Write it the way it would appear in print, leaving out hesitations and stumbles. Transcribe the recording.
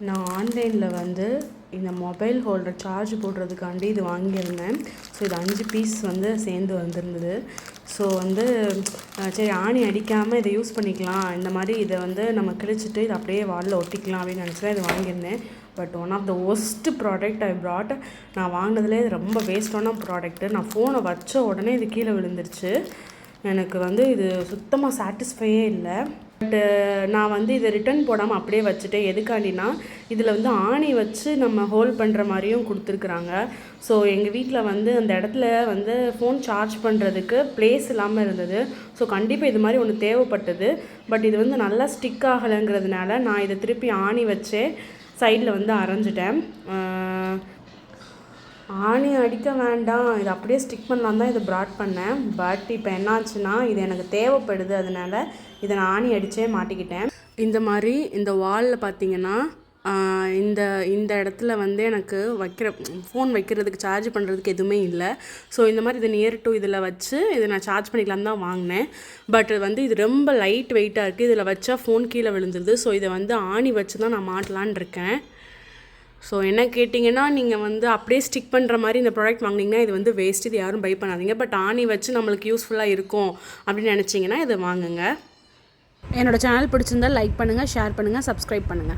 நான் ஆன்லைனில் வந்து இந்த மொபைல் ஹோல்டர் சார்ஜ் போடுறதுக்காண்டி இது வாங்கியிருந்தேன். ஸோ இது 5 பீஸ் வந்து சேர்ந்து வந்திருந்தது. ஸோ வந்து சரி ஆணி அடிக்காமல் இதை யூஸ் பண்ணிக்கலாம், இந்த மாதிரி இதை வந்து நம்ம கிழிச்சிட்டு இதை அப்படியே வாலில் ஒட்டிக்கலாம் அப்படின்னு நினச்சி தான் இது வாங்கியிருந்தேன். But one of the worst product I brought. நான் வாங்கினதுலேயே இது ரொம்ப வேஸ்ட்டான ப்ராடக்ட்டு. நான் ஃபோனை வச்ச உடனே இது கீழே விழுந்துருச்சு. எனக்கு வந்து இது சுத்தமாக சாட்டிஸ்ஃபையே இல்லை. பட்டு நான் வந்து இதை ரிட்டன் போடாமல் அப்படியே வச்சுட்டேன். எதுக்காண்டினா இதில் வந்து ஆணி வச்சு நம்ம ஹோல்ட் பண்ணுற மாதிரியும் கொடுத்துருக்குறாங்க. ஸோ எங்கள் வீட்டில் வந்து அந்த இடத்துல வந்து ஃபோன் சார்ஜ் பண்ணுறதுக்கு ப்ளேஸ் இல்லாமல் இருந்தது. ஸோ கண்டிப்பாக இது மாதிரி ஒன்று தேவைப்பட்டது. பட் இது வந்து நல்லா ஸ்டிக் ஆகலைங்கிறதுனால நான் இதை திருப்பி ஆணி வச்சே சைடில் வந்து அரைஞ்சிட்டேன். ஆணி அடிக்க வேண்டாம், இது அப்படியே ஸ்டிக் பண்ணலாம் தான் இதை ப்ராட் பண்ணேன். பட் இப்போ என்னாச்சுன்னா இது எனக்கு தேவைப்படுது, அதனால் இதை நான் ஆணி அடித்தே மாட்டிக்கிட்டேன். இந்த மாதிரி இந்த வாலில் பார்த்தீங்கன்னா இந்த இடத்துல வந்து எனக்கு ஃபோன் வைக்கிறதுக்கு சார்ஜ் பண்ணுறதுக்கு எதுவுமே இல்லை. ஸோ இந்த மாதிரி இதை நியர் டு இதில் வச்சு இதை நான் சார்ஜ் பண்ணிக்கலான்னு தான் வாங்கினேன். பட் வந்து இது ரொம்ப லைட் வெயிட்டாக இருக்குது. இதில் வச்சா ஃபோன் கீழே விழுந்துருது. ஸோ இதை வந்து ஆணி வச்சு தான் நான் மாட்டலான் இருக்கேன். ஸோ என்ன கேட்டிங்கன்னா, நீங்கள் வந்து அப்படியே ஸ்டிக் பண்ணுற மாதிரி இந்த ப்ராடக்ட் வாங்கினீங்கன்னா இது வந்து வேஸ்ட், இது யாரும் பை பண்ணாதீங்க. பட் ஆணி வச்சு நம்மளுக்கு யூஸ்ஃபுல்லாக இருக்கும் அப்படின்னு நினச்சிங்கன்னா இதை வாங்குங்க. என்னோடய சேனல் பிடிச்சிருந்தால் லைக் பண்ணுங்கள், ஷேர் பண்ணுங்கள், சப்ஸ்கிரைப் பண்ணுங்கள்.